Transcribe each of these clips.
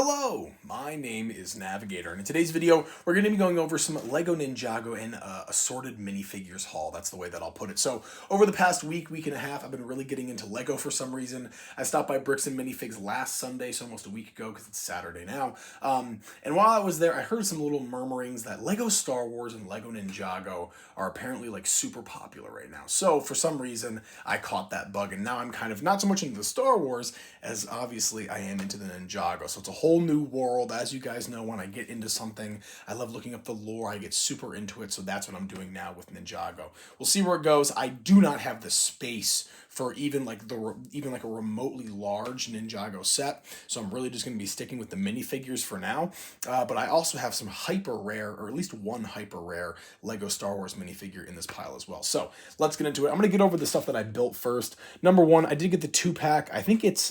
Hello, my name is Navigator, and in today's video, we're going to be going over some LEGO Ninjago and assorted minifigures haul. That's the way that I'll put it. So, over the past week and a half, I've been really getting into LEGO for some reason. I stopped by Bricks and Minifigs last Sunday, so almost a week ago, because it's Saturday now. And while I was there, I heard some little murmurings that LEGO Star Wars and LEGO Ninjago are apparently like super popular right now. So, for some reason, I caught that bug, and now I'm kind of not so much into the Star Wars as obviously I am into the Ninjago. So, it's a whole new world. As you guys know, when I get into something, I love looking up the lore. I get super into it, so that's what I'm doing now with Ninjago. We'll see where it goes. I do not have the space for even like a remotely large Ninjago set, so I'm really just going to be sticking with the minifigures for now. But I also have some hyper rare, or at least one hyper rare Lego Star Wars minifigure in this pile as well. So let's get into it. I'm going to get over the stuff that I built first. Number one, I did get the 2-pack. I think it's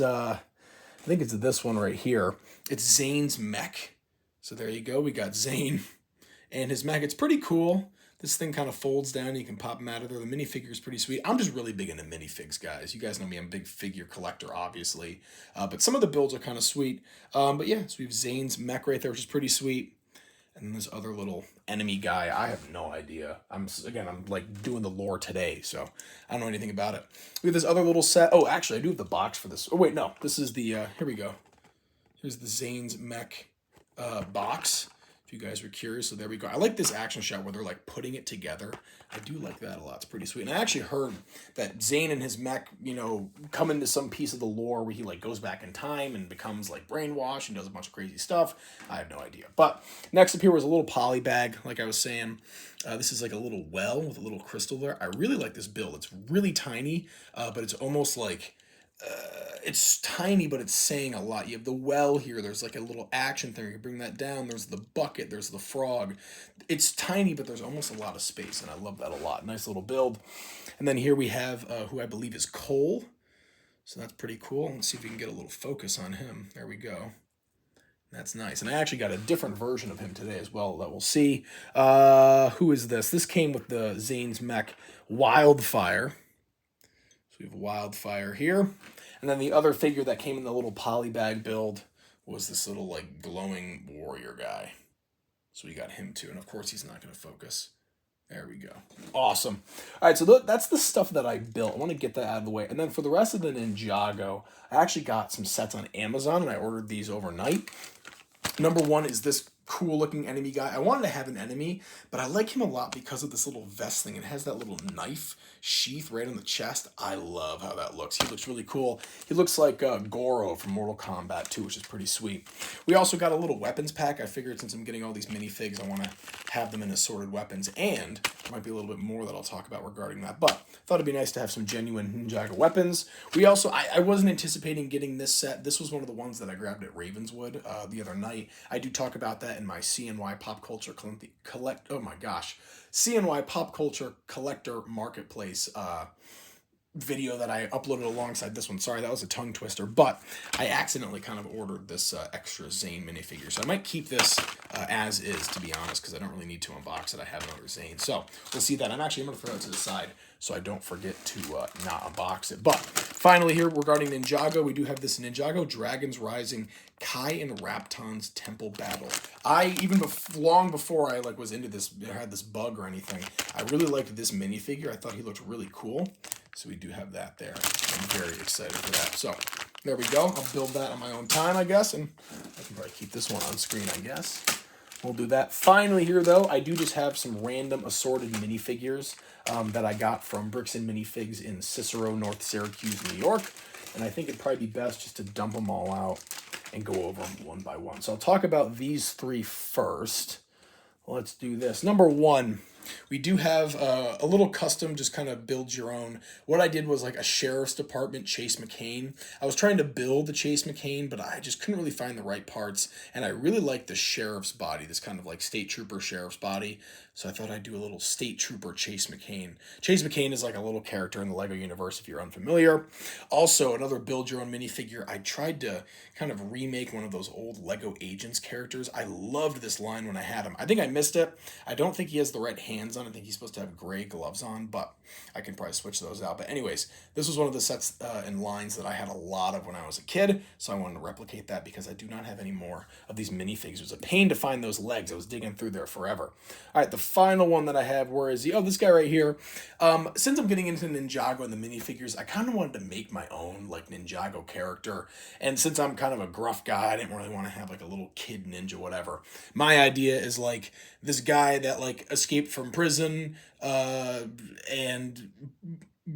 this one right here. It's Zane's mech. So there you go. We got Zane and his mech. It's pretty cool. This thing kind of folds down. You can pop them out of there. The minifigure is pretty sweet. I'm just really big into minifigs, guys. You guys know me. I'm a big figure collector, obviously. But some of the builds are kind of sweet. But yeah, so we have Zane's mech right there, which is pretty sweet. And then this other little enemy guy, I have no idea. I'm like doing the lore today, so I don't know anything about it. We have this other little set. Oh, actually, I do have the box for this. Oh, wait, no. This is the, here we go. Here's the Zane's mech box, if you guys were curious. So there we go. I like this action shot where they're like putting it together. I do like that a lot. It's pretty sweet. And I actually heard that Zane and his mech, come into some piece of the lore where he like goes back in time and becomes like brainwashed and does a bunch of crazy stuff. I have no idea. But next up here was a little poly bag, like I was saying. This is like a little well with a little crystal there. I really like this build. It's really tiny, but it's almost like it's tiny, but it's saying a lot. You have the well here. There's like a little action thing. You can bring that down. There's the bucket. There's the frog. It's tiny, but there's almost a lot of space, and I love that a lot. Nice little build. And then here we have who I believe is Cole. So that's pretty cool. Let's see if we can get a little focus on him. There we go. That's nice. And I actually got a different version of him today as well that we'll see. Who is this? This came with the Zane's mech Wildfire. So we have Wildfire here. And then the other figure that came in the little poly bag build was this little like glowing warrior guy. So we got him too. And of course he's not going to focus. There we go. Awesome. All right, so that's the stuff that I built. I want to get that out of the way. And then for the rest of the Ninjago, I actually got some sets on Amazon, and I ordered these overnight. Number one is this cool looking enemy guy. I wanted to have an enemy, but I like him a lot because of this little vest thing. It has that little knife sheath right on the chest. I love how that looks. He looks really cool. He looks like Goro from Mortal Kombat 2, which is pretty sweet. We also got a little weapons pack. I figured since I'm getting all these minifigs, I want to have them in assorted weapons, and there might be a little bit more that I'll talk about regarding that, but I thought it'd be nice to have some genuine Ninjago weapons. We also, I wasn't anticipating getting this set. This was one of the ones that I grabbed at Ravenswood the other night. I do talk about that in my CNY Pop Culture CNY Pop Culture Collector Marketplace video that I uploaded alongside this one. Sorry, that was a tongue twister, but I accidentally kind of ordered this extra Zane minifigure. So I might keep this as is, to be honest, because I don't really need to unbox it. I have another Zane. So we'll see that. I'm going to throw it to the side so I don't forget to not unbox it. But finally here, regarding Ninjago, we do have this Ninjago Dragons Rising Kai and Rapton's Temple Battle. Long before I was into this, had this bug or anything, I really liked this minifigure. I thought he looked really cool. So we do have that there. I'm very excited for that. So there we go. I'll build that on my own time, I guess, and I can probably keep this one on screen, I guess. We'll do that. Finally here, though, I do just have some random assorted minifigures that I got from Bricks and Minifigs in Cicero, North Syracuse, New York. And I think it'd probably be best just to dump them all out and go over them one by one. So I'll talk about these three first. Let's do this. Number one, we do have a little custom, just kind of build your own. What I did was like a sheriff's department Chase McCain. I was trying to build the Chase McCain, but I just couldn't really find the right parts. And I really like the sheriff's body, this kind of like state trooper sheriff's body. So I thought I'd do a little state trooper Chase McCain. Chase McCain is like a little character in the LEGO universe if you're unfamiliar. Also, another build your own minifigure. I tried to kind of remake one of those old LEGO Agents characters. I loved this line when I had him. I think I missed it. I don't think he has the right hands on. I think he's supposed to have gray gloves on, but I can probably switch those out. But anyways, this was one of the sets and lines that I had a lot of when I was a kid, so I wanted to replicate that because I do not have any more of these minifigs. It was a pain to find those legs. I was digging through there forever. All right, the final one that I have, where is he? Oh, this guy right here. Since I'm getting into Ninjago and the minifigures, I kind of wanted to make my own like Ninjago character. And since I'm kind of a gruff guy, I didn't really want to have like a little kid ninja, whatever. My idea is like this guy that like escaped from prison, and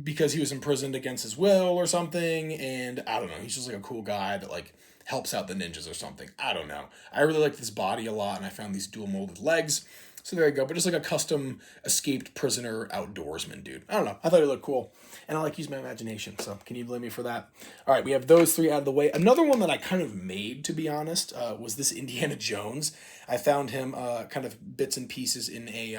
because he was imprisoned against his will or something, and I don't know, he's just like a cool guy that like helps out the ninjas or something. I don't know. I really like this body a lot, and I found these dual molded legs. So there you go. But just like a custom escaped prisoner outdoorsman dude. I don't know. I thought he looked cool. And I like use my imagination. So can you blame me for that? All right, we have those three out of the way. Another one that I kind of made, to be honest, was this Indiana Jones. I found him kind of bits and pieces in a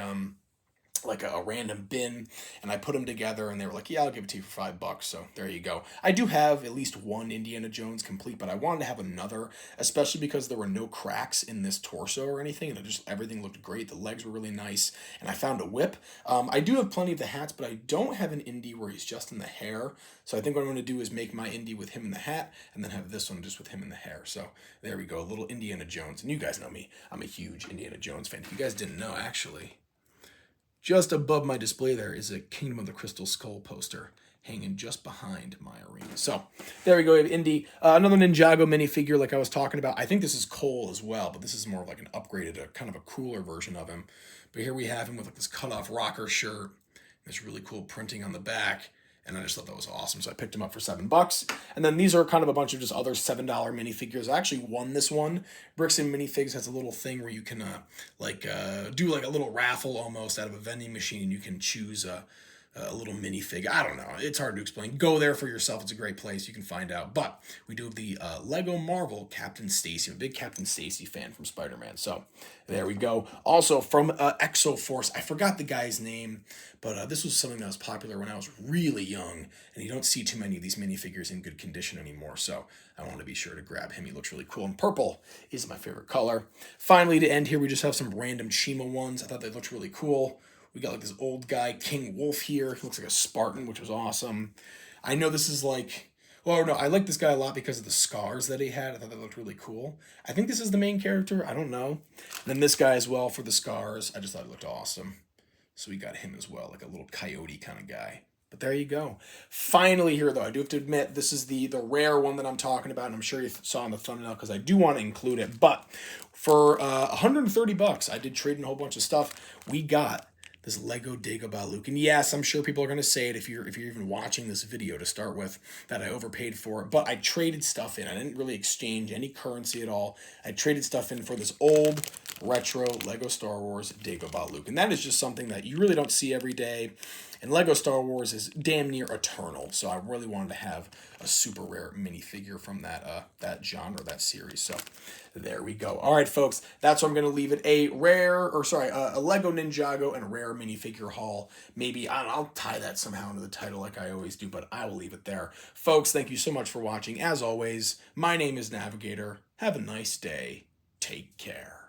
like a random bin, and I put them together, and they were like, yeah, I'll give it to you for $5. So there you go. I do have at least one Indiana Jones complete, but I wanted to have another, especially because there were no cracks in this torso or anything, and everything looked great. The legs were really nice, and I found a whip. I do have plenty of the hats, but I don't have an Indy where he's just in the hair. So I think what I'm going to do is make my Indy with him in the hat, and then have this one just with him in the hair. So there we go, a little Indiana Jones. And you guys know me. I'm a huge Indiana Jones fan. If you guys didn't know, actually, just above my display there is a Kingdom of the Crystal Skull poster hanging just behind my arena. So there we go. We have Indy. Another Ninjago minifigure like I was talking about. I think this is Cole as well, but this is more of like an upgraded, kind of a cooler version of him. But here we have him with like this cut-off rocker shirt, this really cool printing on the back. And I just thought that was awesome. So I picked them up for $7. And then these are kind of a bunch of just other $7 minifigures. I actually won this one. Bricks and Minifigs has a little thing where you can do like a little raffle almost out of a vending machine. You can choose a little minifig. I don't know. It's hard to explain. Go there for yourself. It's a great place. You can find out. But we do have the Lego Marvel Captain Stacy. I'm a big Captain Stacy fan from Spider-Man. So there we go. Also from Exo Force. I forgot the guy's name, but this was something that was popular when I was really young. And you don't see too many of these minifigures in good condition anymore. So I wanted to be sure to grab him. He looks really cool. And purple is my favorite color. Finally, to end here, we just have some random Chima ones. I thought they looked really cool. We got like this old guy, King Wolf here. He looks like a Spartan, which was awesome. I know this is like, well, no, I like this guy a lot because of the scars that he had. I thought that looked really cool. I think this is the main character. I don't know. And then this guy as well for the scars. I just thought it looked awesome. So we got him as well, like a little coyote kind of guy. But there you go. Finally here, though, I do have to admit, this is the rare one that I'm talking about, and I'm sure you saw in the thumbnail because I do want to include it. But for $130, I did trade in a whole bunch of stuff. We got this Lego Dagobah Luke. And yes, I'm sure people are going to say it if you're even watching this video to start with, that I overpaid for it. But I traded stuff in. I didn't really exchange any currency at all. I traded stuff in for this old retro Lego Star Wars Dagobah Luke. And that is just something that you really don't see every day. And Lego Star Wars is damn near eternal. So I really wanted to have a super rare minifigure from that genre, that series. So there we go. All right, folks, that's where I'm going to leave it. A Lego Ninjago and rare minifigure haul. Maybe, I don't know, I'll tie that somehow into the title like I always do, but I will leave it there. Folks, thank you so much for watching. As always, my name is Navigator. Have a nice day. Take care.